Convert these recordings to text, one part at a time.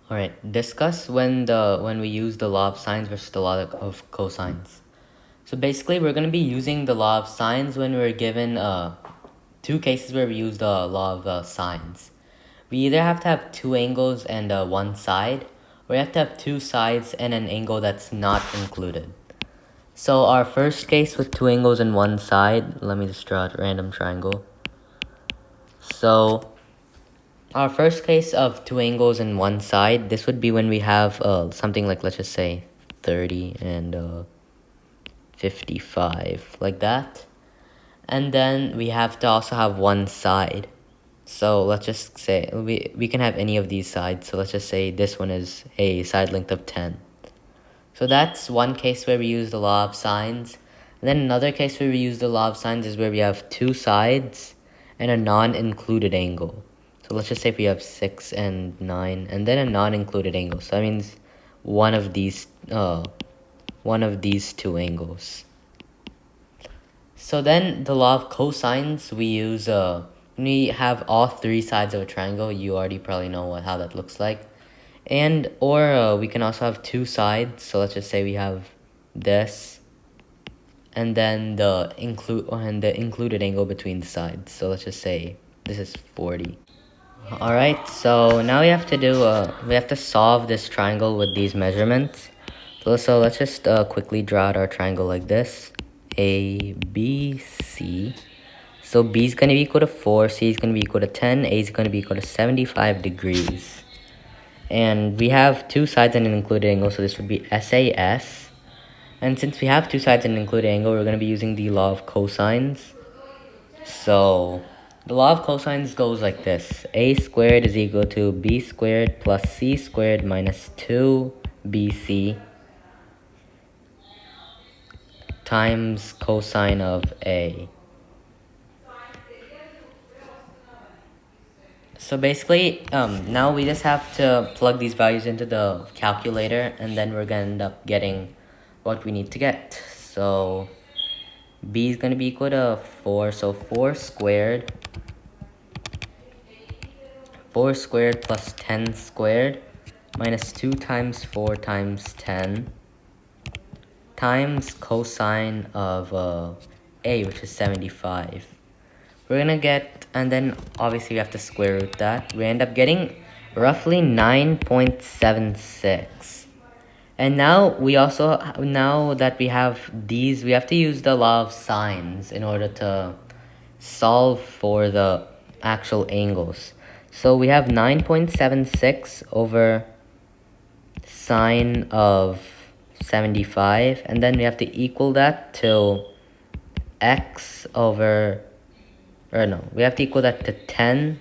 All right, discuss when we use the law of sines versus the law of cosines. So basically, we're going to be using the law of sines when we're given two cases where we use the law of sines. We either have to have two angles and one side, or we have to have two sides and an angle that's not included. So our first case with two angles and one side, let me just draw a random triangle. So our first case of two angles and one side, this would be when we have something like, let's just say 30 and 55, like that. And then we have to also have one side. So let's just say we can have any of these sides. So let's just say this one is a side length of 10. So that's one case where we use the law of sines. And then another case where we use the law of sines is where we have two sides and a non-included angle. So let's just say if we have 6 and 9 and then a non-included angle. So that means one of these two angles. So then the law of cosines, we use when we have all three sides of a triangle. You already probably know how that looks like. And or we can also have two sides. So let's just say we have this and then the included angle between the sides. So let's just say this is 40. All right, so now we have to solve this triangle with these measurements. So let's just quickly draw out our triangle like this: A, B, C. So B is going to be equal to 4, C is going to be equal to 10, A is going to be equal to 75 degrees. And we have two sides and an included angle, so this would be SAS. And since we have two sides and an included angle, we're going to be using the law of cosines. So the law of cosines goes like this: a squared is equal to b squared plus c squared minus 2bc times cosine of a. So basically, now we just have to plug these values into the calculator, and then we're going to end up getting what we need to get. So b is going to be equal to 4, so 4 squared plus 10 squared minus 2 times 4 times 10 times cosine of a, which is 75. We're gonna get, and then obviously we have to square root that. We end up getting roughly 9.76. And now now that we have these, we have to use the law of sines in order to solve for the actual angles. So we have 9.76 over sine of 75, and then we have to equal that to x over, or no, we have to equal that to 10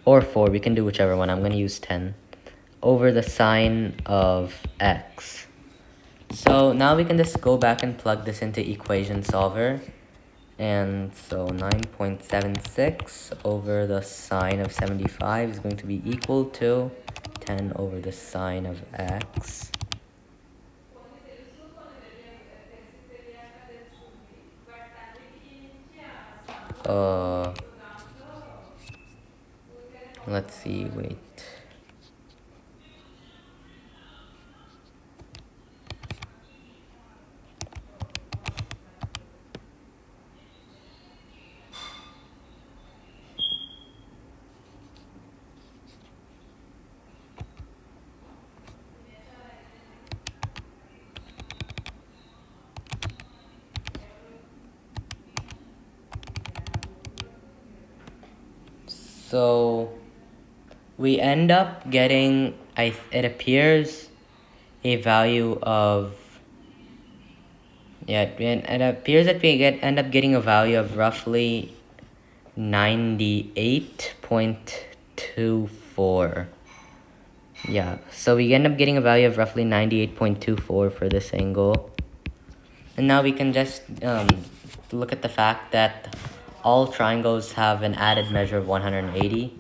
or 4. We can do whichever one. I'm going to use 10 over the sine of x. So now we can just go back and plug this into equation solver. And so 9.76 over the sine of 75 is going to be equal to 10 over the sine of x. Let's see, wait. So we end up getting, it appears, a value of, it appears that we end up getting a value of roughly 98.24. Yeah, so we end up getting a value of roughly 98.24 for this angle. And now we can just look at the fact that all triangles have an added measure of 180.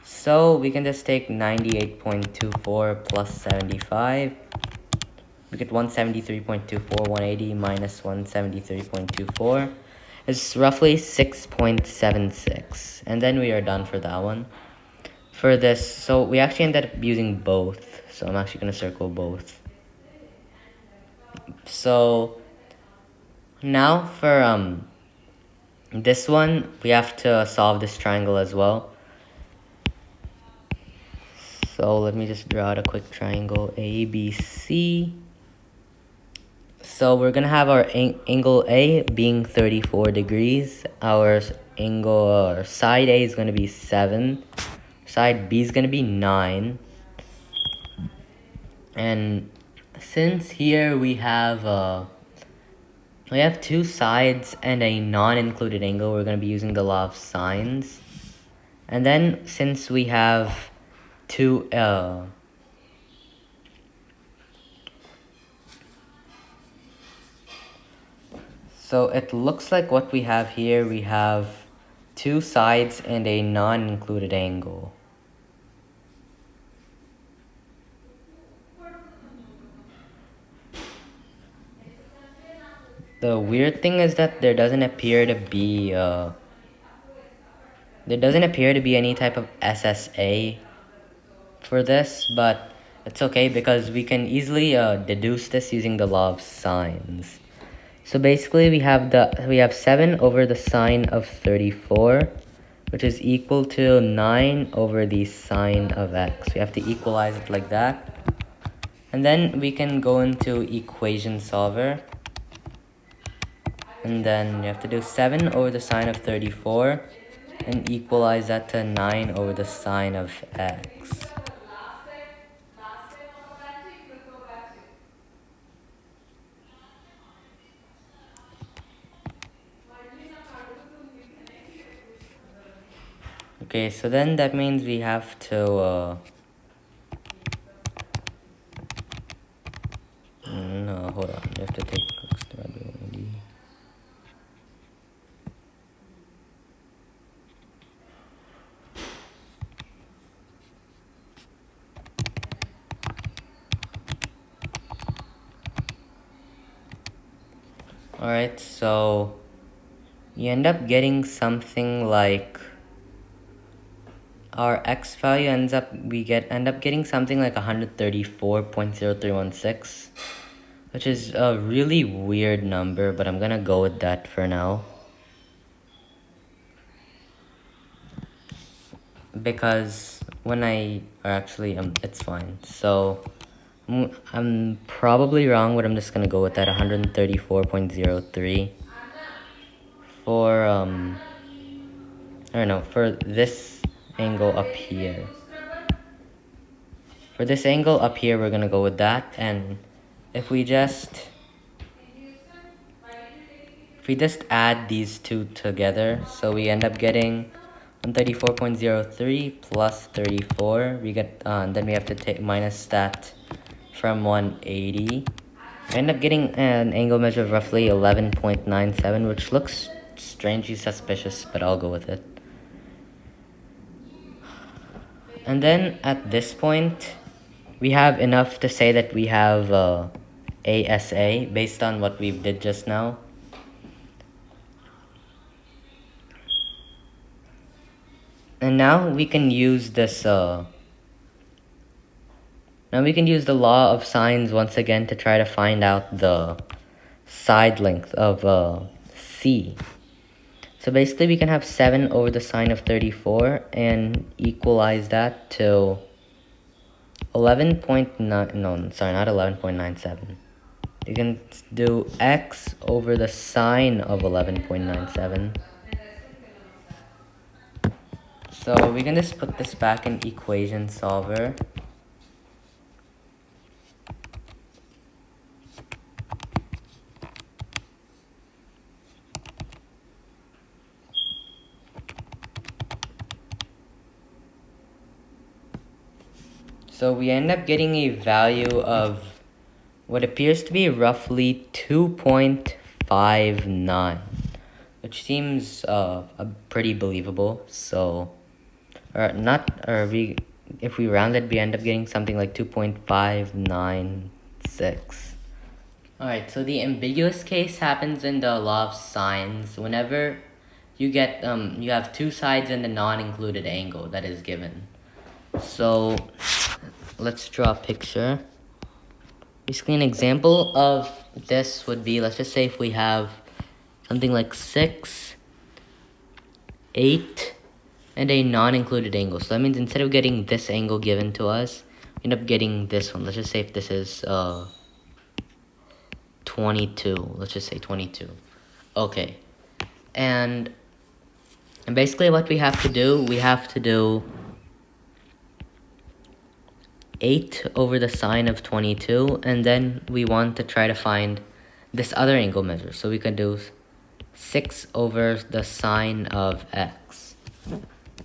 So we can just take 98.24 plus 75. We get 173.24, 180 minus 173.24 is roughly 6.76. And then we are done for that one. for this, so we actually ended up using both. So I'm actually going to circle both. So now for this one, we have to solve this triangle as well. So let me just draw out a quick triangle ABC. So we're gonna have our angle A being 34 degrees. Our side A is gonna be 7. Side B is gonna be 9. And since here we have two sides and a non-included angle, we're gonna be using the law of sines. And then since we have two so it looks like what we have here, we have two sides and a non-included angle. The weird thing is that there doesn't appear to be any type of SSA for this, but it's okay because we can easily deduce this using the law of sines. So basically we have 7 over the sine of 34, which is equal to 9 over the sine of x. We have to equalize it like that. And then we can go into equation solver. And then you have to do 7 over the sine of 34 and equalize that to 9 over the sine of x. Okay, so then that means we have to no, hold on. You have to take QoD. Alright, so you end up getting something like our x value end up getting something like 134.0316, which is a really weird number, but I'm gonna go with that for now. Because it's fine. So I'm probably wrong, but I'm just gonna go with that 134.03 for I don't know, for this angle up here. For this angle up here, we're gonna go with that, and if we just add these two together, so we end up getting 134.03 plus 34. We get then we have to minus that from 180. I end up getting an angle measure of roughly 11.97, which looks strangely suspicious, but I'll go with it. And then at this point, we have enough to say that we have ASA based on what we did just now. And now we can use this now we can use the law of sines once again to try to find out the side length of C. So basically we can have 7 over the sine of 34 and equalize that to 11.9, no, sorry, not 11.97. You can do x over the sine of 11.97. So we can just put this back in equation solver. So we end up getting a value of what appears to be roughly 2.59, which seems pretty believable. So, if we round it, we end up getting something like 2.596. Alright, so the ambiguous case happens in the law of sines whenever you get you have two sides and the non-included angle that is given. So let's draw a picture. Basically, an example of this would be, let's just say if we have something like 6, 8, and a non-included angle. So that means instead of getting this angle given to us, we end up getting this one. Let's just say if this is 22. Let's just say 22. Okay. And basically what we have to do, we have to do 8 over the sine of 22, and then we want to try to find this other angle measure. So we can do 6 over the sine of x.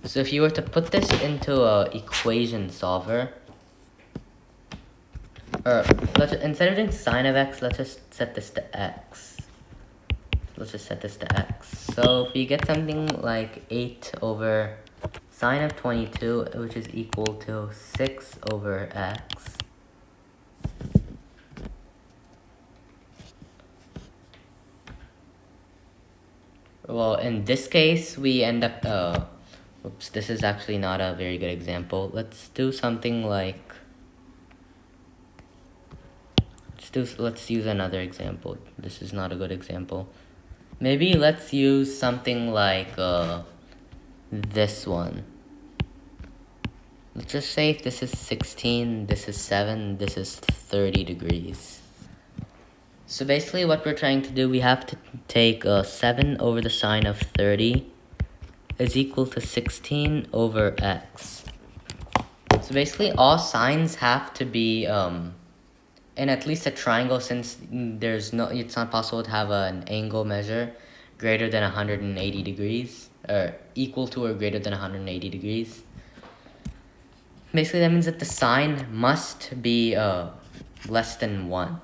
So if you were to put this into a equation solver, or instead of doing sine of x, let's just set this to x. Let's just set this to x. So if you get something like 8 over sine of 22, which is equal to 6 over x. Well, in this case, we end up, oops, this is actually not a very good example. Let's do something like, let's use another example. This is not a good example. Maybe let's use something like, this one. Let's just say if this is 16, this is 7, this is 30 degrees. So basically what we're trying to do, we have to take 7 over the sine of 30 is equal to 16 over x. So basically all sines have to be in at least a triangle, since it's not possible to have an angle measure greater than 180 degrees, or equal to or greater than 180 degrees. Basically that means that the sine must be less than 1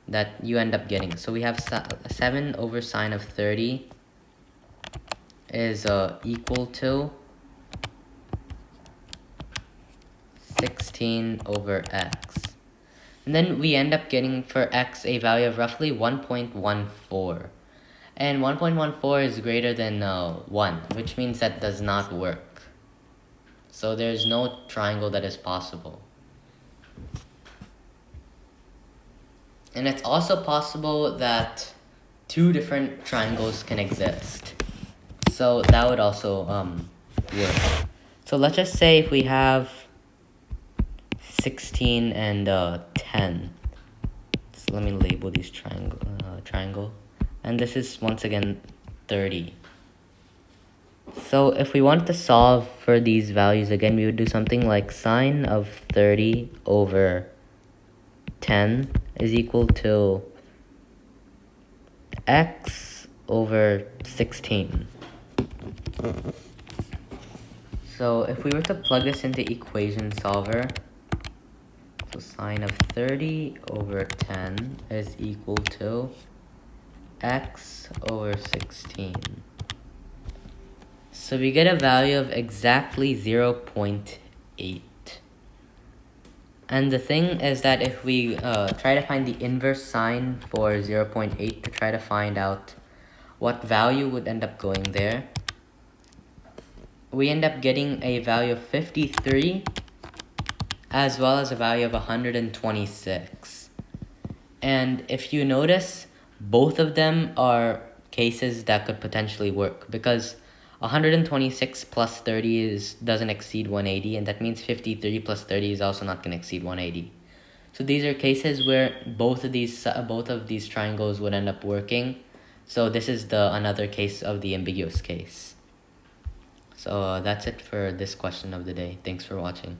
that you end up getting. So we have 7 over sine of 30 is equal to 16 over x. And then we end up getting for x a value of roughly 1.14. And 1.14 is greater than 1, which means that does not work. So there's no triangle that is possible. And it's also possible that 2 different triangles can exist. So that would also work. So let's just say if we have 16 and 10. So let me label these triangle. And this is once again 30. So if we want to solve for these values again, we would do something like sine of 30 over 10 is equal to x over 16. So if we were to plug this into equation solver, so sine of 30 over 10 is equal to x over 16. So we get a value of exactly 0.8. And the thing is that if we try to find the inverse sine for 0.8 to try to find out what value would end up going there, we end up getting a value of 53 as well as a value of 126. And if you notice, both of them are cases that could potentially work, because 126 plus 30 doesn't exceed 180, and that means 53 plus 30 is also not going to exceed 180. So these are cases where both of these triangles would end up working. So this is another case of the ambiguous case. So that's it for this question of the day. Thanks for watching.